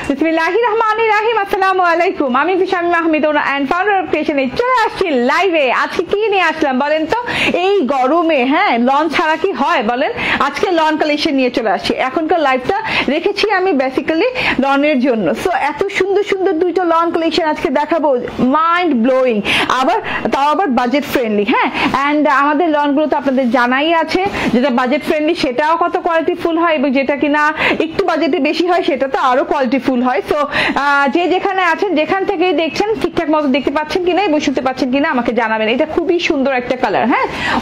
বিসমিল্লাহির রহমানির রহিম। আসসালামু আলাইকুম। আমি Shamim Mahmud and founder of creation. চলে আসছি লাইভে। আজকে কি নিয়ে আসলাম বলেন তো? এই গরমে লন ছাড়া কি হয় বলেন? আজকে লন কালেকশন নিয়ে চলে আসছি। এখনকার লাইভটা রেখেছি আমি বেসিক্যালি লনের জন্য। সো এত সুন্দর সুন্দর দুইটা লন কালেকশন আজকে দেখাবো, মাইন্ড ব্লোয়িং, তাও আবার বাজেট ফ্রেন্ডলি। এন্ড আমাদের লনগুলো তো আপনাদের জানাই আছে, যেটা বাজেট ফ্রেন্ডলি সেটাও কত কোয়ালিটিফুল হয়, এবং যেটা কিনা একটু বাজেটে বেশি হয় সেটা তো আরো কোয়ালিটিফুল হয়। সো যে যেখানে আছেন, যেখান থেকেই দেখছেন, ঠিকঠাক মতো দেখতে পাচ্ছেন কিনা এবং শুনতে পাচ্ছেন কিনা আমাকে জানাবেন। এটা খুবই সুন্দর একটা কালার,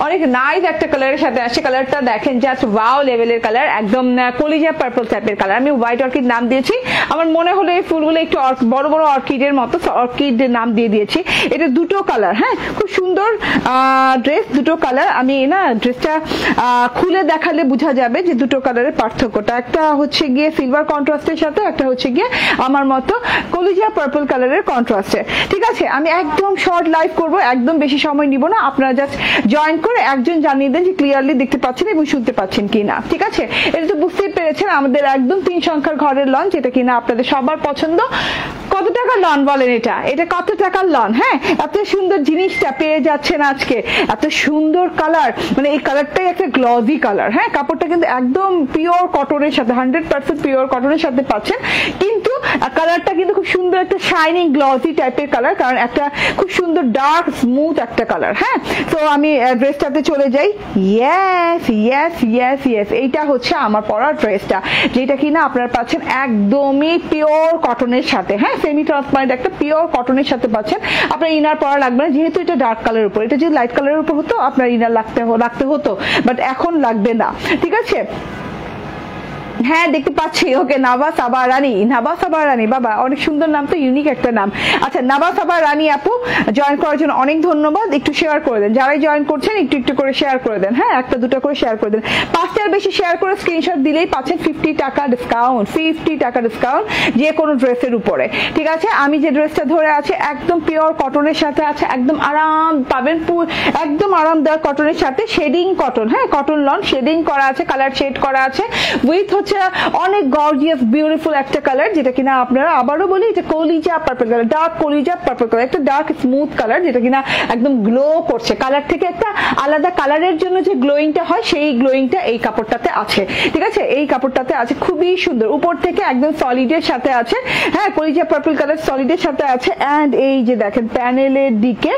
অনেক নাইস একটা কালারের সাথে আসছে। কালারটা দেখেন, জাস্ট ওয়াও লেভেলের কালার, একদম কলিজা পার্পল টাইপের কালার। আমি হোয়াইট অর্কিড নাম দিয়েছি, আমার মনে হলো এই ফুলগুলো একটু বড় বড় অর্কিডের মতো, অর্কিড নাম দিয়ে দিয়েছি। এটা দুটো কালার, খুব সুন্দর ড্রেস, দুটো কালার। আমি ড্রেসটা খুলে দেখালে বোঝা যাবে যে দুটো কালারের পার্থক্যটা। একটা হচ্ছে গিয়ে সিলভার কন্ট্রাস্টের সাথে, একটা হচ্ছে গিয়ে আমার মতো কলিজা পার্পল কালারের কন্ট্রাস্টে। ঠিক আছে, আমি একদম শর্ট লাইভ করব, একদম বেশি সময় নিব না। আপনারা জাস্ট জয়েন করে একজন জানিয়ে দেন যে ক্লিয়ারলি দেখতে পাচ্ছেন এবং শুনতে পাচ্ছেন কিনা। ঠিক আছে, এটা তো বুঝতেই পেরেছেন আমাদের একদম 3 সংখ্যার ঘরের লন, যেটা কিনা আপনাদের সবার পছন্দ। কত টাকার লন বলেন? এটা কত টাকার লন? এত সুন্দর জিনিসটা পেয়ে যাচ্ছেন আজকে। এত সুন্দর কালার, মানে এই কালারটাই একটা গ্লজি কালার। কাপড়টা কিন্তু একদম পিওর কটনের সাথে, 100% পিওর কটনের সাথে পাচ্ছেন, কিন্তু কালারটা কিন্তু খুব সুন্দর একটা শাইনিং গ্লজি টাইপের কালার, কারণ একটা খুব সুন্দর ডার্ক স্মুথ একটা কালার। তো আমি ড্রেসটাতে চলে যাই। ইয়েস ইয়েস ইয়েস ইয়েস, এইটা হচ্ছে আমার পরা ড্রেসটা, যেটা কিনা আপনারা পাচ্ছেন একদমই পিওর কটনের সাথে। সেমি ট্রান্সপারেন্ট একটা পিওর কটনের সাথে পাচ্ছেন। আপনার ইনার পরা লাগবে না, যেহেতু এটা ডার্ক কালারের উপর। এটা যদি লাইট কালারের উপর হতো আপনার ইনার রাখতে হতো, বাট এখন লাগবে না। ঠিক আছে, দেখতে পাচ্ছি। ওকে, নাবা সাবা রানী, নাবা সাবা রানী, বাবা অনেক সুন্দর নাম তো, ইউনিক একটা নাম। আচ্ছা, নাবা সাবা রানী আপু জয়েন করার জন্য অনেক ধন্যবাদ। একটু শেয়ার করে দেন, যারাই জয়েন করছেন একটু একটু করে শেয়ার করে দেন। একটা দুটো করে শেয়ার করে দেন। 5টার বেশি শেয়ার করে স্ক্রিনশট দিলেই পাচ্ছেন 50 টাকা ডিসকাউন্ট, 50 টাকা ডিসকাউন্ট যে কোনো ড্রেসের উপরে। ঠিক আছে, আমি যে ড্রেসটা ধরে আছে একদম পিওর কটনের সাথে আছে, একদম আরাম পাবেন, একদম আরামদায়ক কটনের সাথে, shading cotton, cotton lawn shading করা আছে, কালার শেড করা আছে, উইথ হচ্ছে অনেক গর্জিয়াস বিউটিফুল একটা কালার, যেটা কিনা আপনারা আবারও বলি এটা কলিজা পার্পল কালার, ডার্ক কলিজা পার্পল কালার, একটা ডার্ক স্মুথ কালার, যেটা কিনা একদম গ্লো করছে। কালার থেকে একটা আলাদা কালারের জন্য যে গ্লোয়িংটা হয়, সেই গ্লোয়িংটা এই কাপড়টাতে আছে। ঠিক আছে, এই কাপড়টাতে আছে, খুবই সুন্দর। উপর থেকে একদম সলিডের সাথে আছে, কলিজা পার্পল কালার সলিডের সাথে আছে। এন্ড এই যে দেখেন প্যানেলের দিকে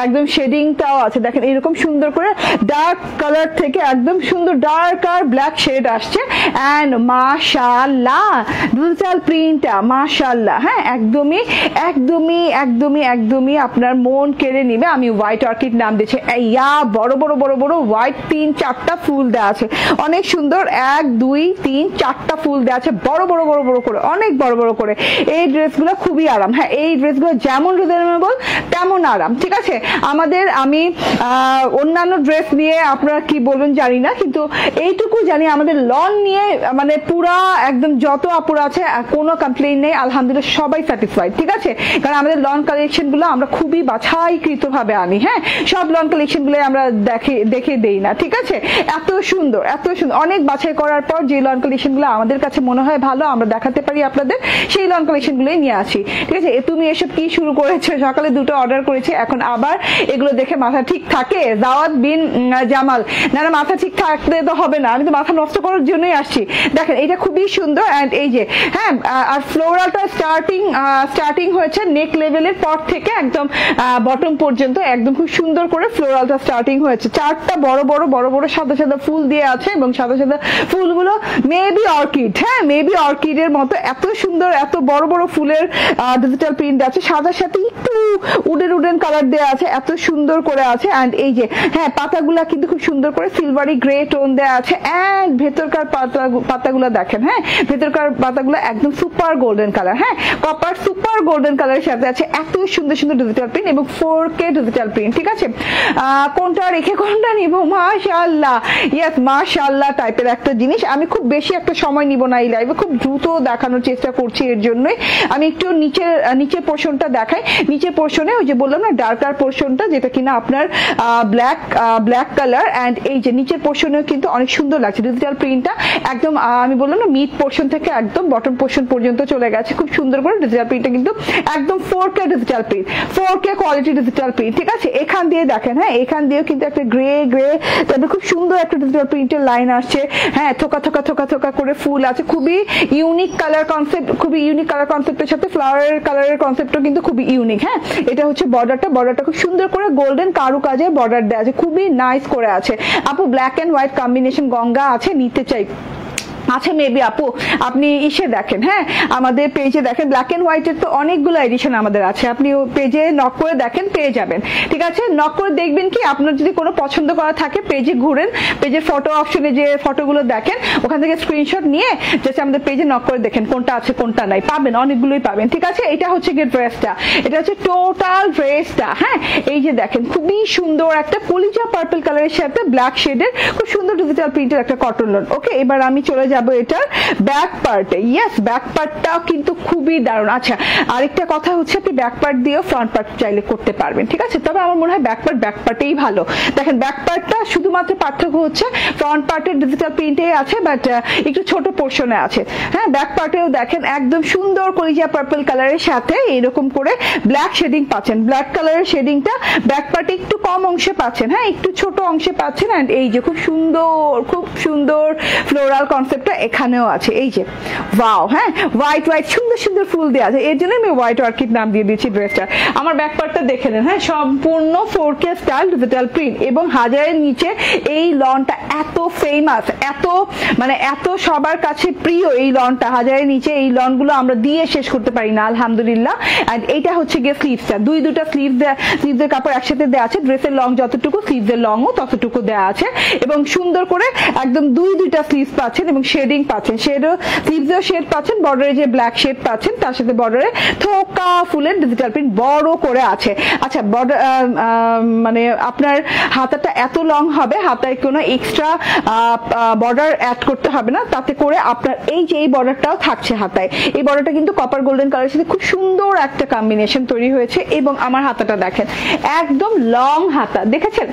একদম শেডিংটাও আছে, দেখেন এরকম সুন্দর করে ডার্ক কালার থেকে একদম সুন্দর ডার্ক আর ব্ল্যাক শেড আসছে। এন্ড মাশাআল্লাহ ডিজিটাল প্রিন্টটা মাশাআল্লাহ, একদমই একদমই একদমই একদমই আপনার মন কেড়ে নিবে। আমি হোয়াইট অর্কিড নাম দিয়েছি। বড় বড় বড় বড় হোয়াইট 3-4টা ফুল দেওয়া আছে, অনেক সুন্দর। 1 2 3 4টা ফুল দেওয়া আছে, বড় বড় বড় বড় করে, অনেক বড় বড় করে। এই ড্রেসগুলো খুবই আরাম। এই ড্রেসগুলো যেমন রিজনেবল তেমন আরাম। ঠিক আছে, আমি অন্যান্য ড্রেস নিয়ে আপনারা কি বলুন জানি না, কিন্তু এইটুকু জানি আমাদের লন নিয়ে মানে পুরা একদম যত আপুরা আছে কোনো কমপ্লেইন নেই, আলহামদুলিল্লাহ সবাই স্যাটিসফাইড। ঠিক আছে, কারণ আমাদের লন কালেকশন গুলো আমরা খুবই বাছাইকৃত ভাবে আনি। সব লন কালেকশন গুলো আমরা দেখে দেই না। ঠিক আছে, এত সুন্দর এত সুন্দর, অনেক বাছাই করার পর যে লন কালেকশন গুলো আমাদের কাছে মনে হয় ভালো, আমরা দেখাতে পারি আপনাদের, সেই লন কালেকশন গুলোই নিয়ে আসি। ঠিক আছে, তুমি এসব কি শুরু করেছো? সকালে 2টো অর্ডার করেছে, এখন আবার এগুলো দেখে মাথা ঠিক থাকে? দাওয়াত বিন জামাল, না মাথা ঠিক থাকলে তো হবে না, আমি তো মাথা নষ্ট করার জন্যই আসছি। দেখেন এটা খুবই সুন্দর। এন্ড এই যে আর ফ্লোরালটা স্টার্টিং হয়েছে নেক লেভেলের পর থেকে একদম বটম পর্যন্ত, একদম খুব সুন্দর করে ফ্লোরালটা স্টার্টিং হয়েছে। 4টা বড় বড় বড় বড় সাদা সাদা ফুল দিয়ে আছে, এবং সাদা সাদা ফুলগুলো মেবি অর্কিড, মেবি অর্কিডের মতো এত সুন্দর, এত বড় বড় ফুলের ডিজিটাল প্রিন্ট আছে, সাদার সাথে একটু উডেন কালার দেওয়া আছে, এত সুন্দর করে আছে। এন্ড এই যে পাতাগুলা কিন্তু খুব সুন্দর করে সিলভারি গ্রে টোন দেওয়া আছে। এন্ড ভেতরকার পাতাগুলো দেখেন, ভেতরকার পাতাগুলো একদম super golden colour, copper super golden কালারের সাথে আছে এত সুন্দর সুন্দর ডিজিটাল প্রিন্ট এবং 4K ডিজিটাল প্রিন্ট। ঠিক আছে, কোনটা রেখে কোনটা নিব? মাশাআল্লাহ, ইয়েস মাশাআল্লাহ টাইপের একটা জিনিস। আমি খুব বেশি একটা সময় নিব না এই লাইভে, খুব দ্রুত দেখানোর চেষ্টা করছি, এর জন্যই আমি একটু নিচের পোর্শনটা দেখাই। নিচের পোর্শনে ওই যে বললাম না ডার্কার পোর্শনটা, যেটা কিনা আপনার ব্ল্যাক কালার। এন্ড এই যে নিচের পোর্শনেও কিন্তু অনেক সুন্দর লাগছে ডিজিটাল প্রিন্টটা, একদম আমি বললাম না মিড পোর্শন থেকে একদম বটম পোর্শন পর্যন্ত চলে গেছে, খুব সুন্দর করে ডিজিটাল প্রিন্টটা কিন্তু একদম 4K digital print, 4K quality digital print, ঠিক আছে। এখান দিয়ে দেখেন, হ্যাঁ এখান দিয়েও কিন্তু একটা গ্রে তারপরে খুব সুন্দর একটা ডিজিটাল প্রিন্টের লাইন আসছে, হ্যাঁ থোকা থোকা থোকা থোকা করে ফুল আছে, খুবই ইউনিক কালার কনসেপ্ট, খুবই ইউনিক কালার কনসেপ্টের সাথে ফ্লাওয়ারের কালারের কনসেপ্টও কিন্তু খুবই ইউনিক। হ্যাঁ এটা হচ্ছে বর্ডারটা খুব সুন্দর করে গোল্ডেন কারুকাজে বর্ডার দেওয়া আছে, খুবই নাইস করে আছে। আপু ব্ল্যাক এন্ড হোয়াইট কম্বিনেশন গঙ্গা আছে, নিতে চাই আচ্ছা মেবি আপু আপনি ইসে দেখেন, হ্যাঁ আমাদের পেজে দেখেন, ব্ল্যাক এন্ড হোয়াইটের তো অনেকগুলো এডিশন আমাদের আছে, আপনি পেজে নক করে দেখেন পেয়ে যাবেন, ঠিক আছে। নক করে দেখবেন কি আপনার যদি কোনো পছন্দ করা থাকে পেজে ঘুরেন, পেজের ফটো অপশনে যে ফটোগুলো দেখেন ওখান থেকে স্ক্রিনশট নিয়ে জাস্ট আমাদের পেজে নক করে দেখেন কোনটা আছে কোনটা নাই, পাবেন অনেকগুলোই পাবেন, ঠিক আছে। এটা হচ্ছে গিয়ে ড্রেসটা, এটা হচ্ছে টোটাল ড্রেসটা, হ্যাঁ এই যে দেখেন খুবই সুন্দর একটা কলিজা পার্পল কালারের সাথে ব্ল্যাক শেডের খুব সুন্দর ডিজিটাল প্রিন্টের একটা কটন লন। ওকে এবার আমি চলে যাবো এটার ব্যাক পার্টে। ইয়েস ব্যাক পার্টটাও কিন্তু খুবই দারুণ। আচ্ছা আরেকটা কথা হচ্ছে আপনি ব্যাক পার্ট দিয়েও ফ্রন্ট পার্ট চাইলে করতে পারবেন, ঠিক আছে, তবে আমার মনে হয় ব্যাক পার্টেই ভালো। দেখেন ব্যাক পার্টটা শুধুমাত্র পার্থক্য হচ্ছে ফ্রন্ট পার্টের ডিজিটাল প্রিন্টে আছে বাট একটু ছোট পোর্শনে আছে, হ্যাঁ ব্যাক পার্টেও দেখেন একদম সুন্দর কলিজা পার্পল কালারের সাথে এরকম করে ব্ল্যাক শেডিং পাচ্ছেন, ব্ল্যাক কালারের শেডিংটা ব্যাক পার্টে একটু কম অংশে পাচ্ছেন, হ্যাঁ একটু ছোট অংশে পাচ্ছেন। এন্ড এই যে খুব সুন্দর ফ্লোরাল কনসেপ্টটা এখানেও আছে, এই যে ওয়াও, হ্যাঁ হোয়াইট সুন্দর ফুল দেওয়া আছে, এর জন্য আমি হোয়াইট অর্কিড নাম দিয়ে দিচ্ছি ড্রেসটা। আমার ব্যাক পার্টটা দেখে নেন, হ্যাঁ সম্পূর্ণ 4K স্টাইল ডিজিটাল প্রিন্ট এবং হাজারের নিচে এই লনটা এত ফেমাস, এত সবার কাছে প্রিয় এই লনটা, হাজারের নিচে এই লনগুলো আমরা দিয়ে শেষ করতে পারি না আলহামদুলিল্লাহ। এন্ড এইটা হচ্ছে গিয়ে স্লিভসটা, দুটা স্লিভসের কাপড় একসাথে দেওয়া আছে, ড্রেসের লং যতটুকু স্লিভসের লংও ততটুকু দেওয়া আছে এবং সুন্দর করে একদম দুইটা স্লিভস পাচ্ছেন এবং শেডিং পাচ্ছেন, স্লিভসেও শেড পাচ্ছেন, বর্ডারে যে ব্ল্যাক শেড পাচ্ছেন তার সাথে বর্ডারে থোকা ফুলের ডিজিটাল প্রিন্ট বড় করে আছে। আচ্ছা বর্ডার মানে আপনার হাতাটা এত লং হবে, হাতায় কোনো এক্সট্রা বর্ডার অ্যাড করতে হবে না, তাতে করে আপনার এই যে এই বর্ডারটাও থাকছে হাতায়, এই বর্ডারটা কিন্তু কপার গোল্ডেন কালারের সাথে খুব সুন্দর একটা কম্বিনেশন তৈরি হয়েছে এবং আমার হাতাটা দেখেন একদম লং হাতা, দেখেছেন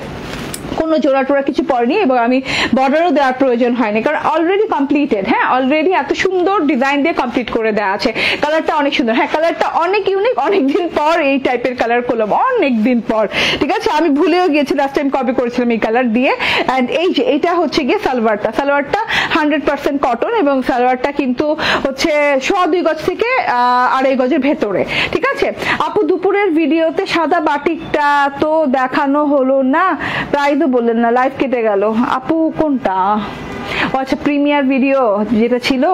কোনো জোড়া টোড়া কিছু পড়েনি এবং আমি বর্ডারও দেওয়ার প্রয়োজন হয়নি কারণ অলরেডি কমপ্লিটেড, হ্যাঁ অলরেডি এত সুন্দর ডিজাইন দিয়ে কমপ্লিট করে দেওয়া আছে। কালারটা অনেক সুন্দর, হ্যাঁ কালারটা অনেক ইউনিক, অনেকদিন পর এই টাইপের কালার করলাম, অনেকদিন পর, ঠিক আছে। আমি ভুলেও গিয়েছি লাস্ট টাইম কপি করেছিলাম এই কালার দিয়ে। এন্ড এই যে এটা হচ্ছে গিয়ে সালোয়ারটা 100% কটন এবং সালোয়ারটা কিন্তু হচ্ছে 2.5 গজ থেকে 2.5 গজের ভেতরে, ঠিক আছে। আপু দুপুরের ভিডিওতে সাদা বাটিকটা তো দেখানো হলো না, প্রায় বললেন না, লাইভ কেটে গেল। আপু কোনটা? আচ্ছা প্রিমিয়ার ভিডিও যেটা ছিল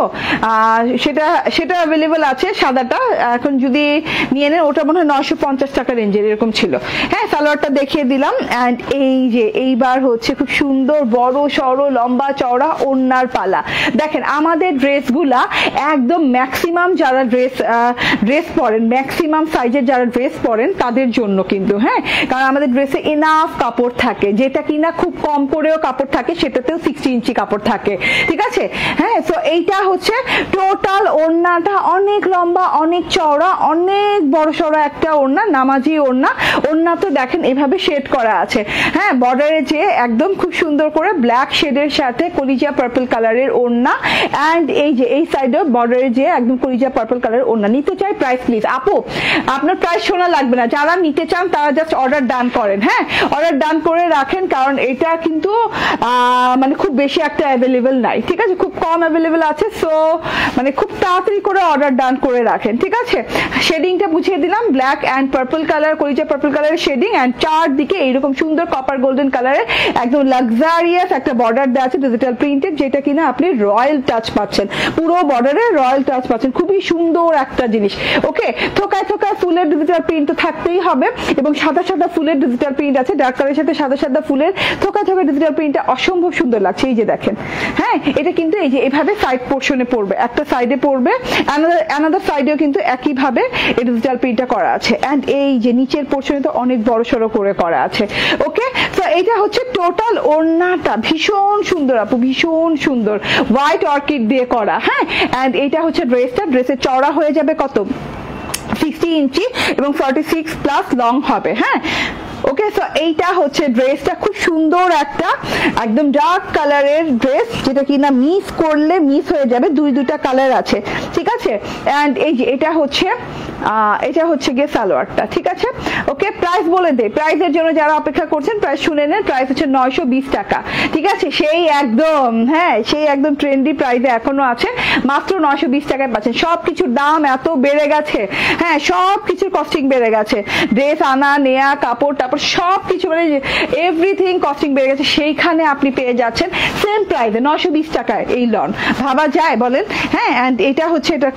সেটা অ্যাভেলেবল আছে, সাদাটা এখন যদি নিয়ে নেন ওটা মনে হয় 950 টাকা রেঞ্জের এরকম ছিল। হ্যাঁ সালোয়ারটা দেখিয়ে দিলাম। এন্ড এই যে এইবার হচ্ছে খুব সুন্দর বড় সড়ো লম্বা চওড়া ওড়নার পালা। দেখেন আমাদের ড্রেসগুলা একদম ম্যাক্সিমাম যারা ড্রেস পরেন, ম্যাক্সিমাম সাইজের যারা ড্রেস পরেন তাদের জন্য কিন্তু, হ্যাঁ কারণ আমাদের ড্রেসে এনাফ কাপড় থাকে, যেটা কিনা খুব কম করেও কাপড় থাকে সেটাতেও 60 ইঞ্চি কাপড় থাকে, ঠিক আছে। হ্যাঁ তো এইটা হচ্ছে টোটাল ওড়নাটা অনেক লম্বা অনেক চওড়া অনেক বড় সড়ো একটা ওড়না, নামাজি ওড়না তো দেখেন এভাবে শেড করা আছে, হ্যাঁ বর্ডারে যে একদম খুব সুন্দর করে ব্ল্যাক শেডের সাথে কলিজা পার্পল কালারের ওড়না। এন্ড এই যে এই সাইডে বর্ডারে যে একদম কলিজা পার্পল কালারের ওড়না। নিতে চাই প্রাইস প্লিজ। আপু আপনার প্রাইস শোনা লাগবে না, যারা নিতে চান তারা জাস্ট অর্ডার ডান করেন, হ্যাঁ অর্ডার ডান করে রাখেন কারণ এটা কিন্তু মানে খুব বেশি একটা অ্যাভেলেবেল নাই, ঠিক আছে, খুব কম অ্যাভেলেবেল আছে। সো মানে খুব তাড়াতাড়ি করে অর্ডার ডান করে রাখেন, ঠিক আছে। শেডিংটা বুঝিয়ে দিলাম, ব্ল্যাক এন্ড পার্পল কালার কলিজা পার্পল কালারের শেডিং এন্ড চারদিকে এইরকম সুন্দর কপার গোল্ডেন কালারের একদম লাক্সারিয়াস একটা বর্ডার দেওয়া আছে ডিজিটাল প্রিন্টেড, যেটা কিনা আপনি রয়্যাল টাচ পাচ্ছেন, পুরো বর্ডারে রয়্যাল টাচ পাচ্ছেন, খুবই সুন্দর একটা জিনিস। ওকে থোকায় ফুলের ডিজিটাল প্রিন্ট তো থাকতেই হবে এবং সাদা ফুলের ডিজিটাল প্রিন্ট আছে, ডার্ক কালারের সাথে সাদা ফুলের থোকায় ডিজিটাল প্রিন্টটা অসম্ভব সুন্দর লাগছে। এই যে দেখেন, হ্যাঁ এটা কিন্তু এই যে এভাবে সাইড পোর্শনে পড়বে, একটা সাইডে পড়বে, অ্যানাদার সাইডেও কিন্তু একইভাবে এই ডিজিটাল প্রিন্টটা করা আছে। এন্ড এই যে নিচের পোর্শনে তো অনেক বড় সড়ো করে করা আছে। ওকে তো এটা হচ্ছে টোটাল ওড়নাটা, ভীষণ সুন্দর আপু, ভীষণ সুন্দর হোয়াইট অর্কিড দিয়ে করা, হ্যাঁ। এন্ড এইটা হচ্ছে ড্রেসের চওড়া হয়ে যাবে কত 60 ইঞ্চি এবং 46 প্লাস লং হবে, হ্যাঁ ওকে, সো এইটা হচ্ছে ড্রেসটা, খুব সুন্দর একটা একদম ডার্ক কালারের ড্রেস, যেটা কিনা মিস করলে মিস হয়ে যাবে, দুইটা কালার আছে, ঠিক আছে। এন্ড এই যে এটা হচ্ছে গিয়ে সালোয়ারটা, ঠিক আছে। ওকে, প্রাইস বলে দে, প্রাইসের জন্য যারা অপেক্ষা করছেন প্রাইস শুনে নেন। প্রাইস হচ্ছে 920 টাকা, ঠিক আছে। সেই একদম সেই একদম ট্রেন্ডি প্রাইসে এখনো আছে, মাত্র 920 টাকায় পাচ্ছেন। সবকিছুর দাম এত বেড়ে গেছে, সবকিছুর কস্টিং বেড়ে গেছে, ড্রেস আনা নেয়া, কাপড় টাপড় সবকিছু, মানে এভরিথিং কস্টিং বেড়ে গেছে, সেইখানে আপনি পেয়ে যাচ্ছেন সেম প্রাইসে 920 টাকায় এই লন। ভাবা যায় বলেন? এন্ড এটা হচ্ছে এটা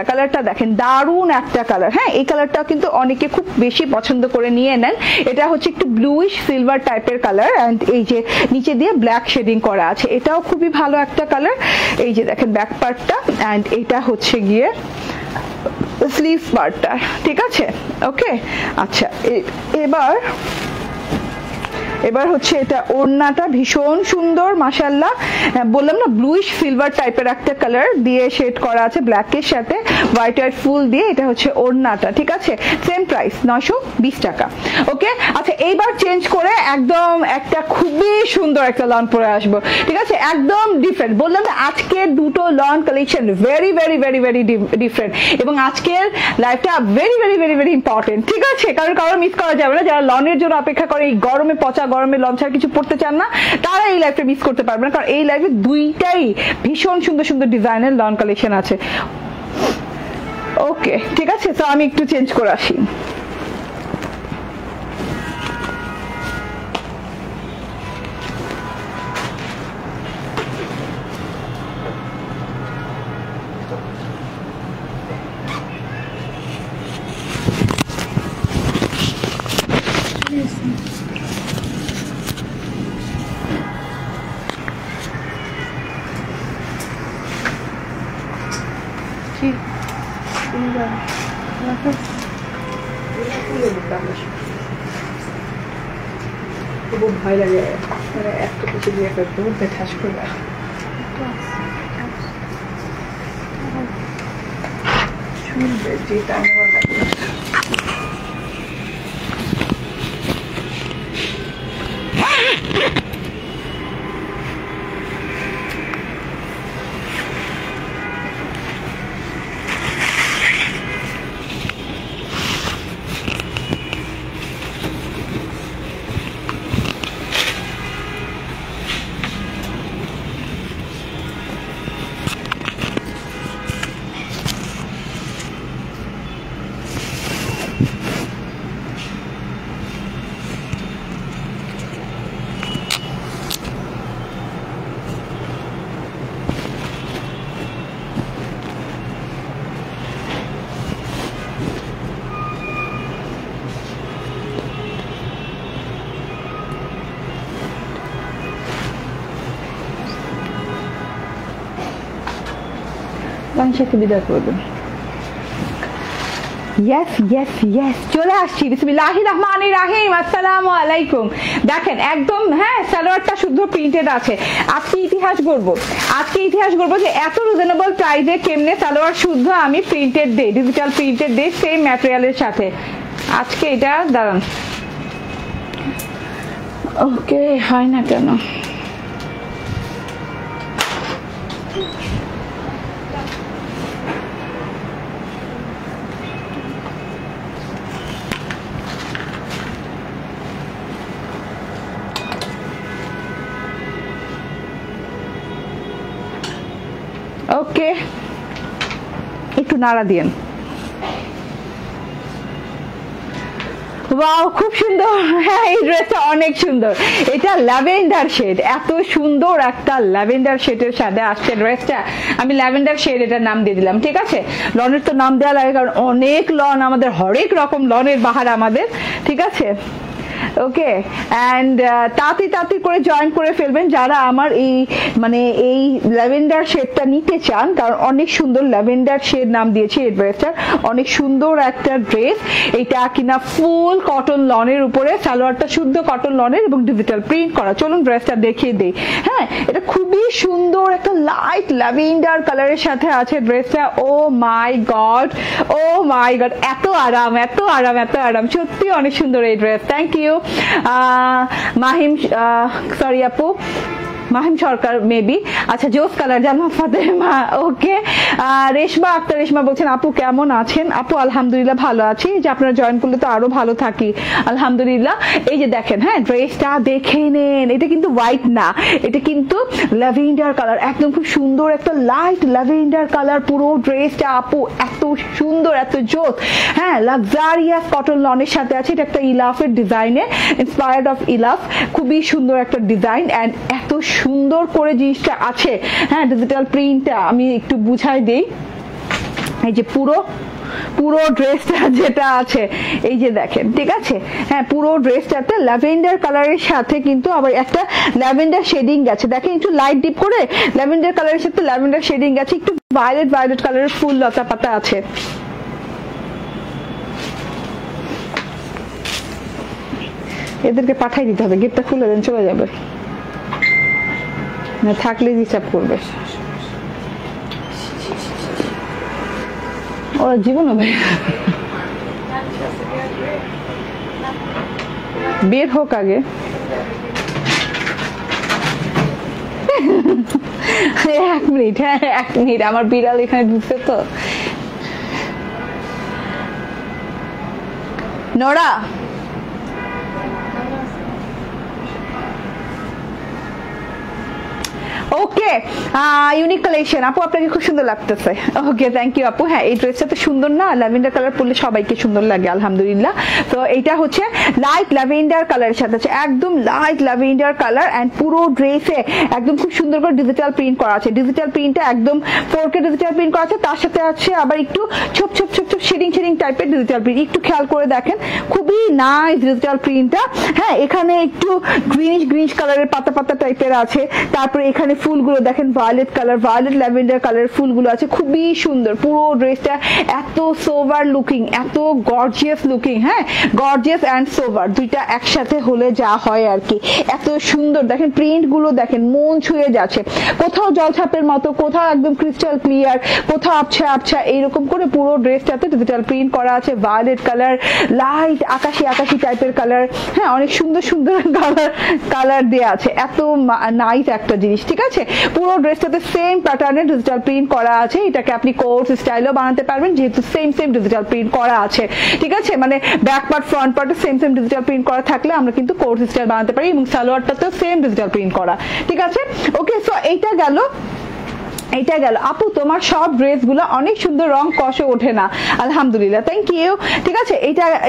কালারটা দেখেন, দারুণ একটা কালার। এই কালারটা কিন্তু অনেকে খুব বেশি পছন্দ করে নিয়ে নেন। এটা হচ্ছে একটু ব্লুইশ সিলভার টাইপের কালার, এন্ড এই যে নিচে দিয়ে ব্ল্যাক শেডিং করা আছে, এটাও খুবই ভালো একটা কালার। এই যে দেখেন ব্যাক পার্টটা, এন্ড এটা হচ্ছে গিয়ে স্লিভ পার্টটা, ঠিক আছে। ওকে, আচ্ছা এবার হচ্ছে এটা ওড়নাটা ভীষণ সুন্দর মাশাআল্লাহ, বললাম না ব্লুইশ সিলভার টাইপের একটা কালার দিয়ে শেড করা আছে ব্ল্যাকের সাথে, হোয়াইট ফুল দিয়ে। এটা হচ্ছে ওড়নাটা, ঠিক আছে। সেম প্রাইস 920 টাকা। ওকে, আচ্ছা এইবার চেঞ্জ করে একদম একটা খুবই সুন্দর একটা লন পরে আসবো, ঠিক আছে, একদম ডিফারেন্ট। বললাম না আজকের দুটো loan collection very very very very different, এবং আজকের লাইফটা very very very very important, ঠিক আছে। কারণ মিস করা যাবে না। যারা লনের জন্য অপেক্ষা করে, এই গরমে পচা গরমে লঞ্চ ছাড়া কিছু পড়তে চান না, তারা এই লাইফটা মিস করতে পারবে না, কারণ এই লাইফে দুইটাই ভীষণ সুন্দর সুন্দর ডিজাইনের লন কালেকশন আছে। ওকে, ঠিক আছে, তো আমি একটু চেঞ্জ করে আসি। ভয় লাগে, মানে একটা কিছু দিয়ে একটা দৌড়তে ঠাস করে শুনবে যে টাইমে লাগে। সাথে বিদায় করবেন। চলে আসছি। বিসমিল্লাহির রহমানির রহিম। আসসালামু আলাইকুম। দেখেন একদম সালোয়ারটা শুদ্ধ প্রিন্টেড আছে। আজকে ইতিহাস গড়বো যে এত রিজনেবল প্রাইসে কেমনে সালোয়ার শুদ্ধ আমি প্রিন্টেড দেই, ডিজিটাল প্রিন্টেড দেই সেম ম্যাটেরিয়ালের সাথে। আজকে এটা দাঁড়ান, ওকে হয় না কেন? ওকে, একটু নাড়া দিয়েন। ওয়াও, খুব সুন্দর। এই ড্রেসটা অনেক সুন্দর। এটা ল্যাভেন্ডার শেড, এত সুন্দর একটা ল্যাভেন্ডার শেডের সাথে আসছে ড্রেসটা। আমি ল্যাভেন্ডার শেড এটার নাম দিয়ে দিলাম, ঠিক আছে। লনের তো নাম দেওয়া লাগে, কারণ অনেক লন আমাদের, হরেক রকম লনের বাহার আমাদের, ঠিক আছে। ওকে, অ্যান্ড তাড়াতাড়ি করে জয়েন করে ফেলবেন যারা আমার এই ল্যাভেন্ডার শেডটা নিতে চান, কারণ অনেক সুন্দর ল্যাভেন্ডার শেড নাম দিয়েছি এই ড্রেসটার। অনেক সুন্দর একটা ড্রেস, এটা কিনা ফুল কটন লনের উপরে, সালোয়ারটা শুদ্ধ কটন লনের এবং ডিজিটাল প্রিন্ট করা। চলুন ড্রেসটা দেখিয়ে দেই। এটা খুবই সুন্দর একটা লাইট ল্যাভেন্ডার কালারের সাথে আছে ড্রেসটা। ও মাই গড, এত আরাম, সত্যি অনেক সুন্দর এই dress. Thank you. You Mahim, sorry আপু, মাহিম সরকার মেবি। আচ্ছা, জোস কালার, জান্নাত ফাতেমা, ওকে। রেশমা আক্তার, রেশমা বলছেন আপু কেমন আছেন? আপু আলহামদুলিল্লাহ ভালো আছি, যে আপনারা জয়েন করলে তো আরো ভালো থাকি আলহামদুলিল্লাহ। এই যে দেখেন, হ্যাঁ ড্রেসটা দেখে নেন, এটা কিন্তু হোয়াইট না, এটা কিন্তু ল্যাভেন্ডার কালার, একদম খুব সুন্দর একটা লাইট ল্যাভেন্ডার কালার পুরো ড্রেসটা। আপু এত সুন্দর, এত জোস, হ্যাঁ লাক্সারিয়াস কটন লনের সাথে আছে। এটা একটা ইলাফের ডিজাইনে, ইন্সপায়ার্ড অফ ইলাফ, খুবই সুন্দর একটা ডিজাইন অ্যান্ড এত সুন্দর করে জিনিসটা আছে। হ্যাঁ ডিজিটাল প্রিন্টটা আমি একটু বুঝাই দেই। এই যে পুরো ড্রেসটা যেটা আছে, এই যে দেখেন, ঠিক আছে, হ্যাঁ পুরো ড্রেসটাতে ল্যাভেন্ডার কালারের সাথে কিন্তু আবার একটা ল্যাভেন্ডার শেডিং গেছে, দেখেন একটু লাইট ডিপ করে ল্যাভেন্ডার কালারের সাথে ল্যাভেন্ডার শেডিং গেছে, একটু ভায়োলেট কালারের ফুল লতা পাতা আছে। এদেরকে পাঠাই দিতে হবে, গেটটা খুলে দেন, চলে যাবে, না থাকলে হিসাব করবে, ওরা জীবন হবে। বের হোক আগে, এক মিনিট, হ্যাঁ 1 মিনিট, আমার বিড়াল এখানে ঢুকছে তো। নোরা ওকে, ইউনিক কালেকশন আপু, আপনাকে খুব সুন্দর লাগতেছে। ওকে, থ্যাংক ইউ আপু। হ্যাঁ এই ড্রেসটা তো সুন্দর না, ল্যাভেন্ডার কালার পরলে সবাইকে সুন্দর লাগে আলহামদুলিল্লাহ। তো এটা হচ্ছে লাইট ল্যাভেন্ডার কালারের সাথে আছে, একদম লাইট ল্যাভেন্ডার কালার অ্যান্ড পুরো ড্রেসে একদম খুব সুন্দর করে ডিজিটাল প্রিন্ট করা আছে। ডিজিটাল প্রিন্টটা একদম 4K ডিজিটাল প্রিন্ট করা আছে, তার সাথে আছে আবার একটু ছোপ শেডিং টাইপের ডিজিটাল প্রিন্ট। একটু খেয়াল করে দেখেন, খুবই নাইস ডিজিটাল প্রিন্টটা। হ্যাঁ এখানে একটু গ্রিনিশ কালারের পাতা টাইপের আছে, তারপরে এখানে ফুলগুলো দেখেন ভায়োলেট ল্যাভেন্ডার কালার ফুলগুলো আছে, খুবই সুন্দর। পুরো ড্রেসটা এত সোভার লুকিং, এত গর্জিয়াস লুকিং, হ্যাঁ গর্জিয়াস অ্যান্ড সোভার দুইটা একসাথে হলে যা হয় আর কি, এত সুন্দর। দেখেন প্রিন্ট গুলো দেখেন, মন ছুঁয়ে যাচ্ছে, কোথাও জলছাপের মতো, কোথাও একদম ক্রিস্টাল ক্লিয়ার, কোথাও আবছা এইরকম করে পুরো ড্রেসটাতে ডিজিটাল প্রিন্ট করা আছে। ভায়োলেট কালার, লাইট আকাশি টাইপের কালার, হ্যাঁ অনেক সুন্দর কালার দেওয়া আছে, এত নাইস একটা জিনিস। ঠিক আছে, পুরো ড্রেসটাতে সেম প্যাটার্নের ডিজিটাল প্রিন্ট করা আছে। এটাকে আপনি কোর্স স্টাইলও বানাতে পারবেন, যেহেতু সেম ডিজিটাল প্রিন্ট করা আছে। ঠিক আছে, মানে ব্যাক পার্ট ফ্রন্ট পার্টে সেম ডিজিটাল প্রিন্ট করা থাকলে আমরা কিন্তু কোর্স স্টাইল বানাতে পারি, এবং সালোয়ারটাতেও সেম ডিজিটাল প্রিন্ট করা। ঠিক আছে, ওকে। সো এইটা গেল আপু, তোমার সব ড্রেসগুলো অনেক সুন্দর, রং কষে ওঠে না আলহামদুলিল্লাহ, থ্যাংক ইউ। ঠিক আছে,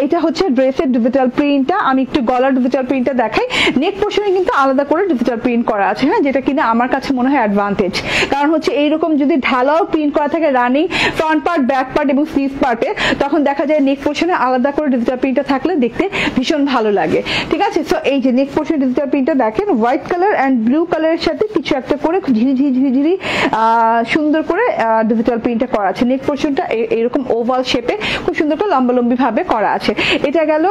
এটা হচ্ছে ড্রেসের ডিজিটাল প্রিন্টটা। আমি একটু গলার ডিজিটাল প্রিন্টটা দেখাই। নেক পোর্শনে কিন্তু আলাদা করে ডিজিটাল প্রিন্ট করা আছে, হ্যাঁ যেটা কিনা আমার কাছে মনে হয় অ্যাডভান্টেজ। কারণ হচ্ছে এইরকম যদি ঢালাও প্রিন্ট করা থাকে running front part, back part এবং স্লিভ পার্টে, তখন দেখা যায় নেক পোর্শনে আলাদা করে ডিজিটাল প্রিন্টটা থাকলে দেখতে ভীষণ ভালো লাগে। ঠিক আছে, সো এই যে নেক পোর্শনে ডিজিটাল প্রিন্টটা দেখেন, হোয়াইট কালার অ্যান্ড ব্লু কালারের সাথে কিছু একটা করে ঝিরি সুন্দর করে ডিজিটাল প্রিন্টটা করা আছে। নেক পোর্শনটা এরকম ওভাল শেপে খুব সুন্দর করে লম্বালম্বি ভাবে করা আছে। এটা গেল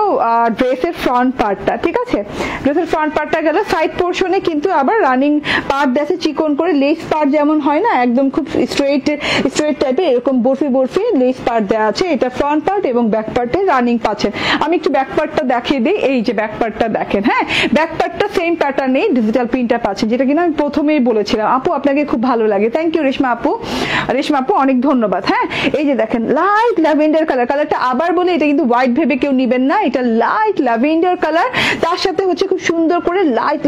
ড্রেসের ফ্রন্ট পার্টটা। ঠিক আছে, ড্রেসের ফ্রন্ট পার্টটা গেল। সাইড পোর্শনে কিন্তু আবার রানিং পার্ট দেশে চিকন করে লেস পার্ট যেমন হয় না, একদম খুব স্ট্রেট টাইপের এরকম বরফি লেস পার্ট দেওয়া আছে। এটা ফ্রন্ট পার্ট এবং ব্যাক পার্টে রানিং পাচ্ছেন। আমি একটু ব্যাক পার্টটা দেখিয়ে দিই। এই যে ব্যাক পার্টটা দেখেন, হ্যাঁ ব্যাক পার্টটা সেম প্যাটার্নে ডিজিটাল প্রিন্টটা পাচ্ছেন, যেটা কিনা আমি প্রথমেই বলেছিলাম। আপু আপনাকে খুব ভালো লাগে, থ্যাংক ইউ রেশমা আপু অনেক ধন্যবাদ। হ্যাঁ এই যে দেখেন লাইট ল্যাভেন্ডার কালারটা আবার বলে, এটা কিন্তু হোয়াইট ভেবে কেউ নিবেন না, এটা লাইট ল্যাভেন্ডার কালার। তার সাথে হচ্ছে খুব সুন্দর করে লাইট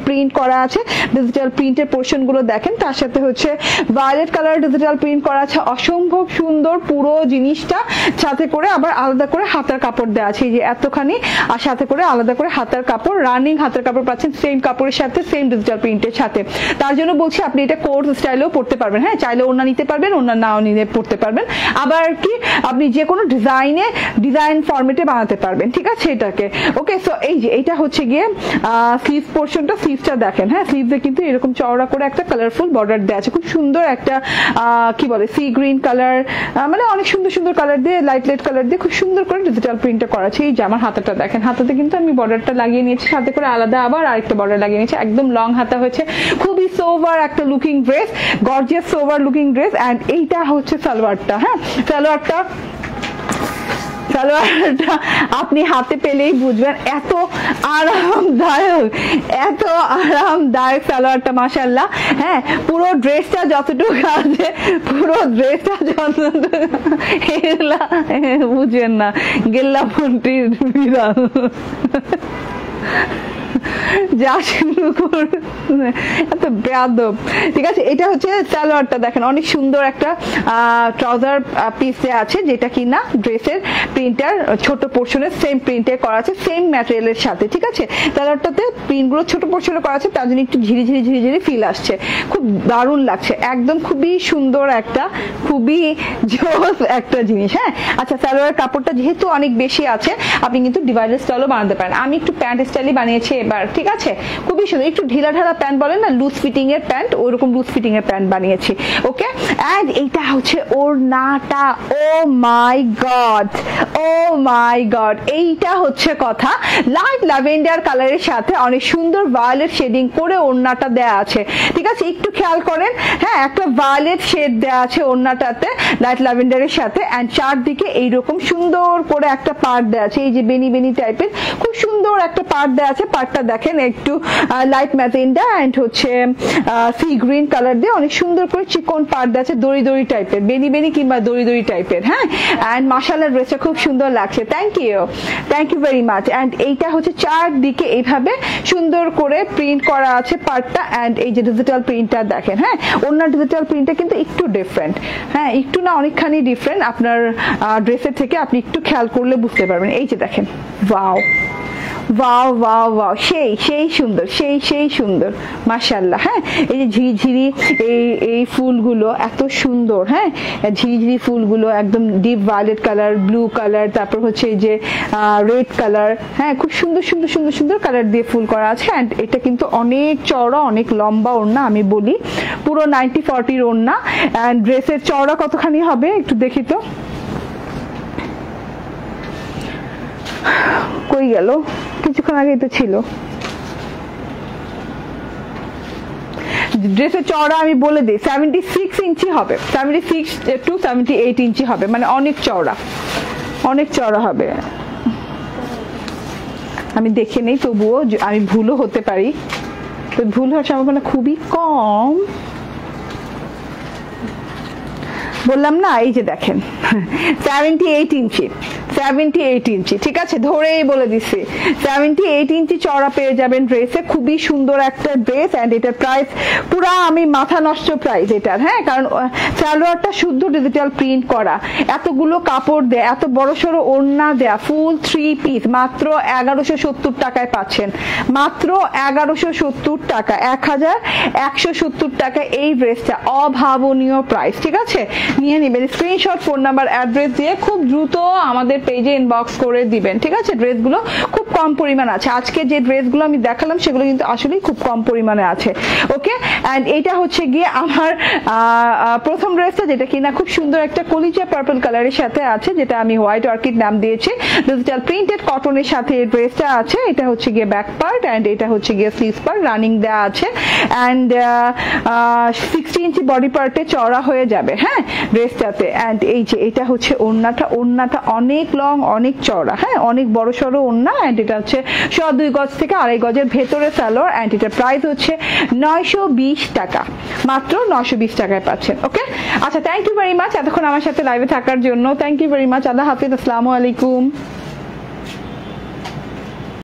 প্রিন্ট করা আছে। ডিজিটাল প্রিন্টের পোর্শন গুলো দেখেন, তার সাথে হচ্ছে ভায়োলেট কালার ডিজিটাল প্রিন্ট করা আছে, অসম্ভব সুন্দর পুরো জিনিসটা। সাথে করে আবার আলাদা করে হাতার কাপড় দেওয়া আছে, এই যে এতখানি, আর সাথে করে আলাদা করে হাতার কাপড়, রানিং হাতার কাপড় পাচ্ছেন সেম কাপড়ের সাথে, সেম ডিজিটাল প্রিন্টের সাথে। তার জন্য বলছি আপনি এটা কোর্স স্টাইলেও পড়তে পারবেন, হ্যাঁ চাইলে ওনা নিতে পারবেন, ওনা নাও নিয়ে পড়তে পারবেন। আবার কি আপনি যে কোনো ডিজাইন ফরম্যাটে বানাতে পারবেন। ঠিক আছে এটাকে, ওকে। সো এই যে এটা হচ্ছে গিয়ে স্লিভ পোর্শনটা, স্লিভটা দেখেন, হ্যাঁ স্লিভে কিন্তু এরকম চওড়া করে একটা কালারফুল বর্ডার দেওয়া আছে, খুব সুন্দর একটা কি বলে সি গ্রিন কালার, মানে অনেক সুন্দর কালার দিয়ে, লাইট কালার দিয়ে খুব সুন্দর করে ডিজিটাল প্রিন্টটা করা আছে। এই যে আমার হাতাটা দেখেন, হাতাতে কিন্তু আমি বর্ডারটা লাগিয়ে নিয়েছি, সাথে করে আলাদা আবার আরেকটা বর্ডার লাগিয়ে নিয়েছি, একদম লং হাতা হয়েছে, খুবই সোভার একটা looking dress, gorgeous sober looking dress. And এইটা হচ্ছে সালোয়ারটা, হ্যাঁ সালোয়ারটা সালোয়ারটা আপনি হাতে পেলেই বুঝবেন এত আরামদায়ক, এত আরামদায়ক সালোয়ারটা মাশাআল্লাহ। হ্যাঁ, পুরো ড্রেসটা যতটুকু আছে, পুরো ড্রেসটা যতটুকু, বুঝবেন না গেল্লা পন্টির বিড়াল যা শুরু করে এত বেয়াদব। ঠিক আছে, এটা হচ্ছে সালোয়ারটা দেখেন অনেক সুন্দর একটা ট্রাউজার পিস আছে, যেটা কিনা ড্রেসের প্রিন্টার ছোট পোর্শনের সেম প্রিন্টে করা আছে, সেম ম্যাটেরিয়ালের সাথে। ঠিক আছে, সালোয়ারটাতে প্রিন্টগুলো ছোট পোর্শনে করা আছে, তার জন্য একটু ঝিরি ঝিরি ফিল আসছে, খুব দারুণ লাগছে, একদম খুবই সুন্দর একটা, খুবই জোস একটা জিনিস। হ্যাঁ, আচ্ছা, সালোয়ার কাপড়টা যেহেতু অনেক বেশি আছে, আপনি কিন্তু ডিভাইডার স্টাইলও বানাতে পারেন। আমি একটু প্যান্ট স্টাইলই বানিয়েছি এবার। ঠিক আছে, খুবই সুন্দর, একটু ঢিলা ঢালা প্যান্ট বলেন না, লুজ ফিটিং এর প্যান্ট, ওইরকম লুজ ফিটিং এর প্যান্ট বানিয়েছি। ওকে, এন্ড এইটা হচ্ছে ওড়নাটা। ও মাই গড, ও মাই গড, এইটা হচ্ছে কথা। লাইট ল্যাভেন্ডার কালারের সাথে অনেক সুন্দর ভায়োলেট শেডিং করে ওড়নাটা দেয়া আছে। ঠিক আছে, একটু খেয়াল করেন। হ্যাঁ, একটা ভায়োলেট শেড দেয়া আছে ওড়নাটাতে লাইট ল্যাভেন্ডারের সাথে, এন্ড চারদিকে এইরকম সুন্দর করে একটা পার্ট দেয়া আছে, এই যে বেনি বেনি টাইপের খুব সুন্দর একটা পার্ট দেয়া আছে। পার্টটা দেখেন একটু লাইট ম্যাজেন্ডা এন্ড হচ্ছে সি গ্রিন কালার দিয়ে অনেক সুন্দর করে চিকন পার্ট দেয়া আছে, দড়ি দড়ি টাইপের, বেনি বেনি কিংবা দড়ি দড়ি টাইপের। হ্যাঁ, এন্ড মাশাআল্লাহ ড্রেসটা খুব সুন্দর লাগছে। Thank you very much. And এইটা হচ্ছে চারদিকে এইভাবে সুন্দর করে প্রিন্ট করা আছে পার্টটা, এন্ড এই যে ডিজিটাল প্রিন্টটা দেখেন। হ্যাঁ, অন্য ডিজিটাল প্রিন্টটা কিন্তু একটু ডিফারেন্ট। হ্যাঁ, একটু না অনেকখানি ডিফারেন্ট, আপনার ড্রেসের থেকে আপনি একটু খেয়াল করলে বুঝতে পারবেন। এই যে দেখেন, ওয়াও ওয়াও ওয়াও ওয়াও, সেই সুন্দর, সেই সুন্দর মাশাআল্লাহ। হ্যাঁ, এই যে ঝিরিঝিরি এই ফুলগুলো এত সুন্দর। হ্যাঁ, ঝিরিঝিরি ফুলগুলো একদম deep violet colour, blue colour, তারপর হচ্ছে এই যে রেড কালার। হ্যাঁ, খুব সুন্দর সুন্দর সুন্দর সুন্দর কালার দিয়ে ফুল করা আছে। অ্যান্ড এটা কিন্তু অনেক চওড়া, অনেক লম্বা ওড়না, আমি বলি পুরো 90-40 ওড়না। অ্যান্ড ড্রেসের চওড়া কতখানি হবে একটু দেখি তো, কই গেল, কিছুক্ষণ আগে তো ছিল। ড্রেসের চওড়া আমি বলে দিই 76 ইঞ্চি হবে, 76 to 78 ইঞ্চি হবে, মানে অনেক চওড়া, অনেক চওড়া হবে। আমি দেখে নেই, তবুও আমি ভুলও হতে পারি, ভুল হওয়ার সম্ভাবনা খুবই কম। বললাম না, এই যে দেখেন 78 ইঞ্চি, 78 ইঞ্চি। ঠিক আছে, ধরেই বলে দিচ্ছি 78 ইঞ্চি চওড়া পেয়ে যাবেন ড্রেসে। খুবই সুন্দর একটা ড্রেস, এন্ড এটার প্রাইস পুরা আমি মাথা নষ্ট প্রাইস এটার। হ্যাঁ, কারণ সালোয়ারটা শুদ্ধ ডিজিটাল প্রিন্ট করা, এতগুলো কাপড় দেয়া, এত বড় সড়ো ওড়না দেয়া, ফুল 3 পিস মাত্র 1170 টাকায় পাচ্ছেন, মাত্র 1170 টাকা, 1170 টাকা এই ড্রেসটা, অভাবনীয় প্রাইস। ঠিক আছে, নিয়ে নেবেন, স্ক্রিনশট, ফোন নাম্বার, অ্যাড্রেস দিয়ে খুব দ্রুত আমাদের পেজে ইনবক্স করে দিবেন। ঠিক আছে, ড্রেসগুলো খুব কম পরিমাণ আছে, আজকে যে ড্রেসগুলো আমি দেখালাম সেগুলো কিন্তু আসলেই খুব কম পরিমাণে আছে। ওকে, এন্ড এটা হচ্ছে গিয়ে আমার প্রথম ড্রেসটা, যেটা কিনা খুব সুন্দর একটা কলিজা পার্পল কালারের সাথে আছে, যেটা আমি হোয়াইট অর্কিড নাম দিয়েছি। ডিজিটাল প্রিন্টেড কটনের সাথে এই ড্রেসটা আছে। এটা হচ্ছে গিয়ে ব্যাক পার্ট, এন্ড এটা হচ্ছে গিয়ে স্লিভস পার্ট, রানিং দেওয়া আছে, এন্ড 60 ইঞ্চি বডি পার্টে চওড়া হয়ে যাবে। হ্যাঁ, ড্রেসটাতে। এন্ড এই যে এটা হচ্ছে ওড়নাটা, ওড়নাটা অনেক লং, অনেক চওড়া। হ্যাঁ, অনেক বড় সড়ো ওড়না, এন্ড এটা হচ্ছে 2 গজ থেকে 2.5 গজের ভেতরে সালোয়ার, এন্ড এটার প্রাইস হচ্ছে 920 টাকা, মাত্র 920 টাকায় পাচ্ছেন। ওকে, আচ্ছা, থ্যাংক ইউ ভেরি মাচ এতক্ষণ আমার সাথে লাইভে থাকার জন্য। Thank you very much. আল্লাহ হাফিজ, আসসালামু আলাইকুম।